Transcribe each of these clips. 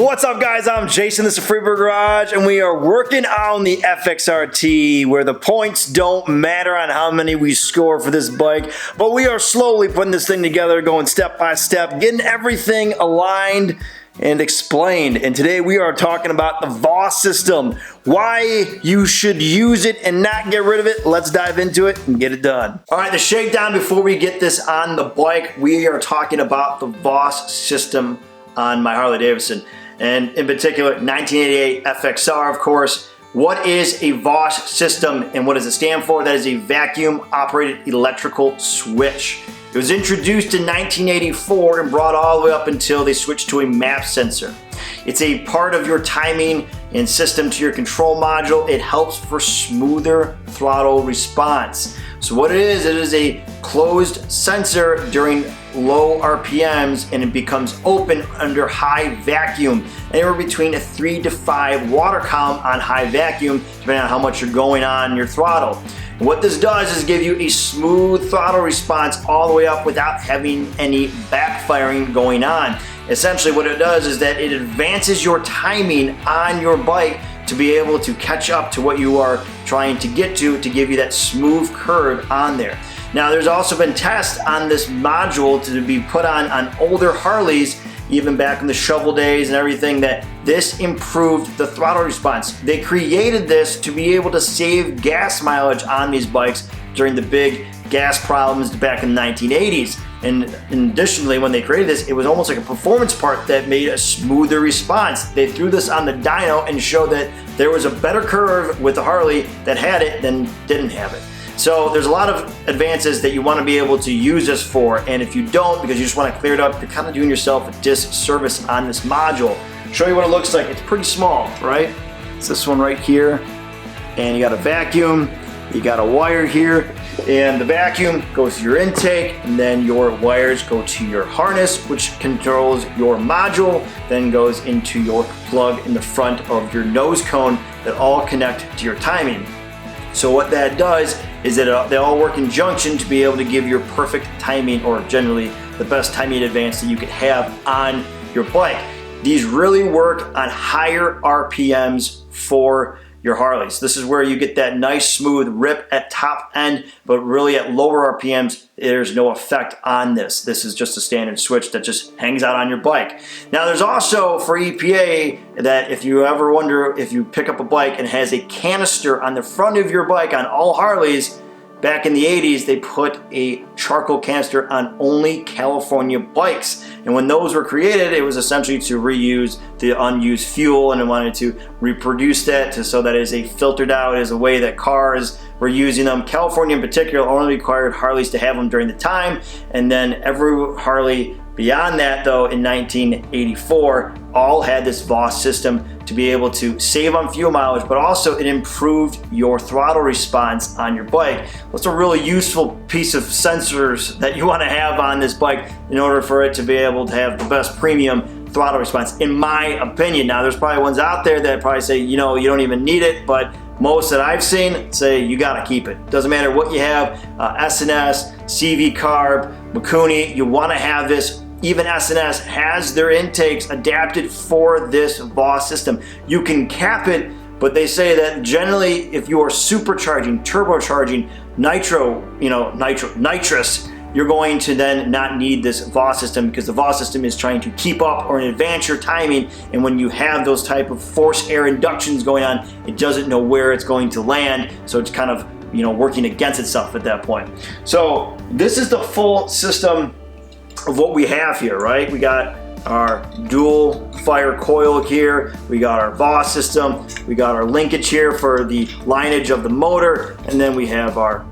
What's up, guys? I'm Jason, this is Freebird Garage, and we are working on the FXRT, where the points don't matter on how many we score for this bike, but we are slowly putting this thing together, going step by step, getting everything aligned and explained. And today we are talking about the VOES system, why you should use it and not get rid of it. Let's dive into it and get it done. All right, the shakedown before we get this on the bike, we are talking about the VOES system on my Harley-Davidson. And in particular, 1988 FXR, of course. What is a VOES system and what does it stand for? That is a vacuum operated electrical switch. It was introduced in 1984 and brought all the way up until they switched to a map sensor. It's a part of your timing and system to your control module. It helps for smoother throttle response. So what it is a closed sensor during low RPMs, and it becomes open under high vacuum, anywhere between a 3 to 5 water column on high vacuum, depending on how much you're going on your throttle. And what this does is give you a smooth throttle response all the way up without having any backfiring going on. Essentially what it does is that it advances your timing on your bike to be able to catch up to what you are trying to get to give you that smooth curve on there. Now, there's also been tests on this module to be put on older Harleys, even back in the shovel days and everything, that this improved the throttle response. They created this to be able to save gas mileage on these bikes during the big gas problems back in the 1980s. And additionally, when they created this, it was almost like a performance part that made a smoother response. They threw this on the dyno and showed that there was a better curve with the Harley that had it than didn't have it. So there's a lot of advances that you want to be able to use this for, and if you don't, because you just want to clear it up, you're kind of doing yourself a disservice on this module. Show you what it looks like. It's pretty small, right? It's this one right here, and you got a vacuum, you got a wire here, and the vacuum goes to your intake, and then your wires go to your harness, which controls your module, then goes into your plug in the front of your nose cone that all connect to your timing. So what that does is that they all work in junction to be able to give your perfect timing, or generally the best timing advance that you could have on your bike. These really work on higher RPMs for your Harleys. This is where you get that nice smooth rip at top end, but really at lower RPMs, there's no effect on this. This is just a standard switch that just hangs out on your bike. Now there's also for EPA that if you ever wonder if you pick up a bike and has a canister on the front of your bike on all Harleys, back in the 80s, they put a charcoal canister on only California bikes. And when those were created, it was essentially to reuse the unused fuel, and they wanted to reproduce that so that it is a filtered out as a way that cars were using them. California in particular only required Harleys to have them during the time, and then every Harley beyond that, though, in 1984, all had this VOES system to be able to save on fuel mileage, but also it improved your throttle response on your bike. That's a really useful piece of sensors that you want to have on this bike in order for it to be able to have the best premium throttle response, in my opinion. Now, there's probably ones out there that probably say, you know, you don't even need it, but most that I've seen say you gotta keep it. Doesn't matter what you have, S&S, CV Carb, Mikuni, you wanna have this. Even S&S has their intakes adapted for this VOES system. You can cap it, but they say that generally if you are supercharging, turbocharging, nitrous, you're going to then not need this VOES system, because the VOES system is trying to keep up or advance your timing, and when you have those type of forced air inductions going on, it doesn't know where it's going to land, so it's kind of, you know, working against itself at that point. So this is the full system of what we have here, right? We got our dual fire coil here, we got our VOES system, we got our linkage here for the lineage of the motor, and then we have our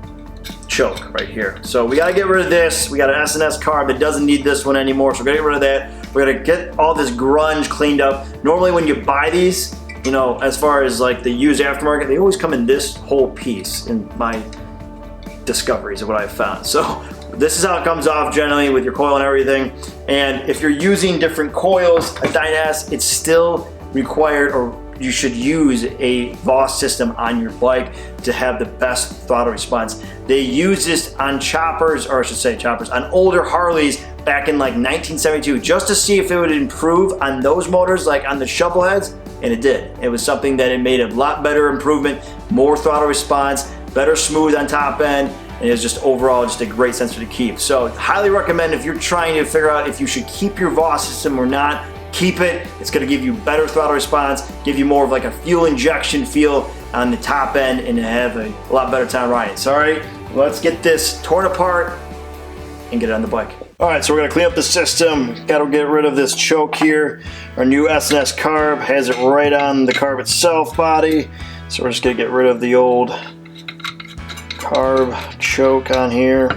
choke right here. So we gotta get rid of this. We got an S&S carb that doesn't need this one anymore, so we're gonna get rid of that. We're gonna get all this grunge cleaned up. Normally when you buy these, you know, as far as like the used aftermarket, they always come in this whole piece, in my discoveries of what I've found. So this is how it comes off generally with your coil and everything. And if you're using different coils, a Dynas, it's still required, or you should use a VOES system on your bike to have the best throttle response. They use this on choppers, or I should say choppers, on older Harleys back in like 1972, just to see if it would improve on those motors, like on the shovel heads, and it did. It was something that it made a lot better improvement, more throttle response, better smooth on top end, and it was just overall just a great sensor to keep. So highly recommend if you're trying to figure out if you should keep your VOES system or not, keep it. It's gonna give you better throttle response, give you more of like a fuel injection feel on the top end, and have a lot better time riding. So all right, let's get this torn apart and get it on the bike. All right, so we're gonna clean up the system. Gotta get rid of this choke here. Our new S&S carb has it right on the carb itself body. So we're just gonna get rid of the old carb choke on here.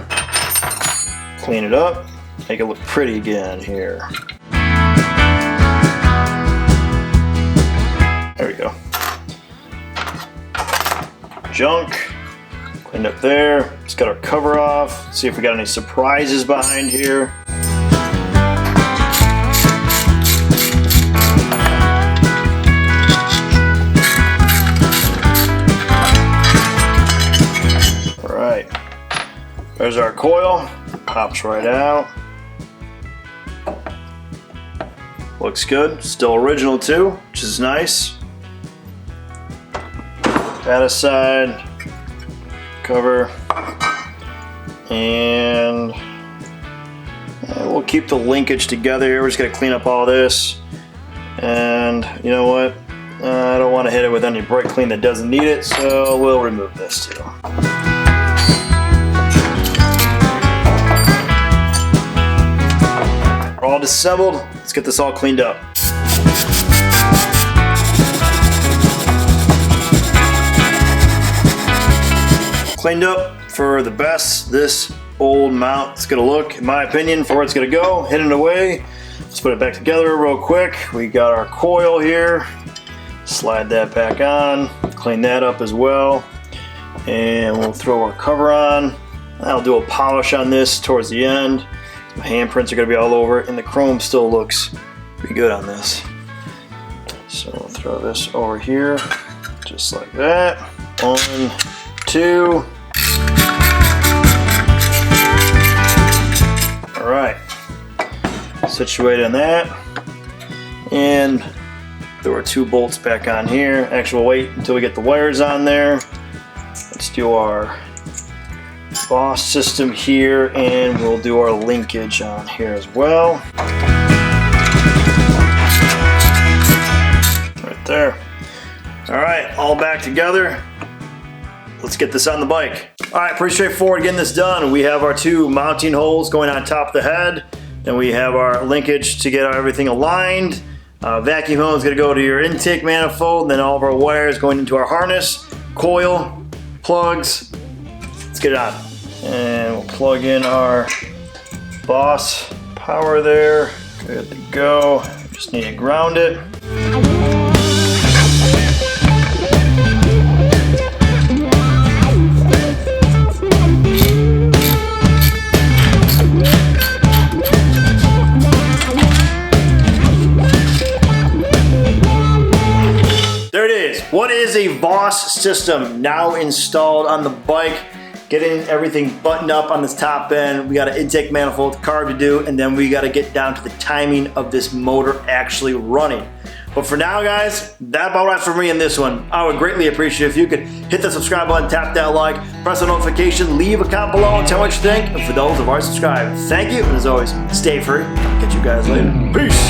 Clean it up, make it look pretty again here. There we go. Junk. Cleaned up there. Let's get our cover off. See if we got any surprises behind here. All right. There's our coil. Pops right out. Looks good. Still original too, which is nice. That aside. Cover, and we'll keep the linkage together here. We're just gonna clean up all this, and you know what, I don't want to hit it with any brake clean that doesn't need it, so we'll remove this too. We're all disassembled. Let's get this all cleaned up. Cleaned up for the best this old mount is gonna look, in my opinion, for where it's gonna go, hidden away. Let's put it back together real quick. We got our coil here. Slide that back on, clean that up as well. And we'll throw our cover on. I'll do a polish on this towards the end. My handprints are gonna be all over it, and the chrome still looks pretty good on this. So we'll throw this over here, just like that. 1, 2. All right, situated on that, and there were 2 bolts back on here. Actually, we'll wait until we get the wires on there. Let's do our VOES system here, and we'll do our linkage on here as well. Right there. All right, all back together. Let's get this on the bike. All right, pretty straightforward getting this done. We have our 2 mounting holes going on top of the head. Then we have our linkage to get everything aligned. Vacuum hose is gonna go to your intake manifold, and then all of our wires going into our harness, coil, plugs. Let's get it on. And we'll plug in our VOES power there. Good to go. Just need to ground it. There it is. What is a VOES system now installed on the bike? Getting everything buttoned up on this top end. We got an intake manifold carb to do, and then we got to get down to the timing of this motor actually running. But for now, guys, that about wraps for me in this one. I would greatly appreciate if you could hit the subscribe button, tap that like, press the notification, leave a comment below and tell me what you think. And for those who have already subscribed, thank you. And as always, stay free. I'll catch you guys later. Peace.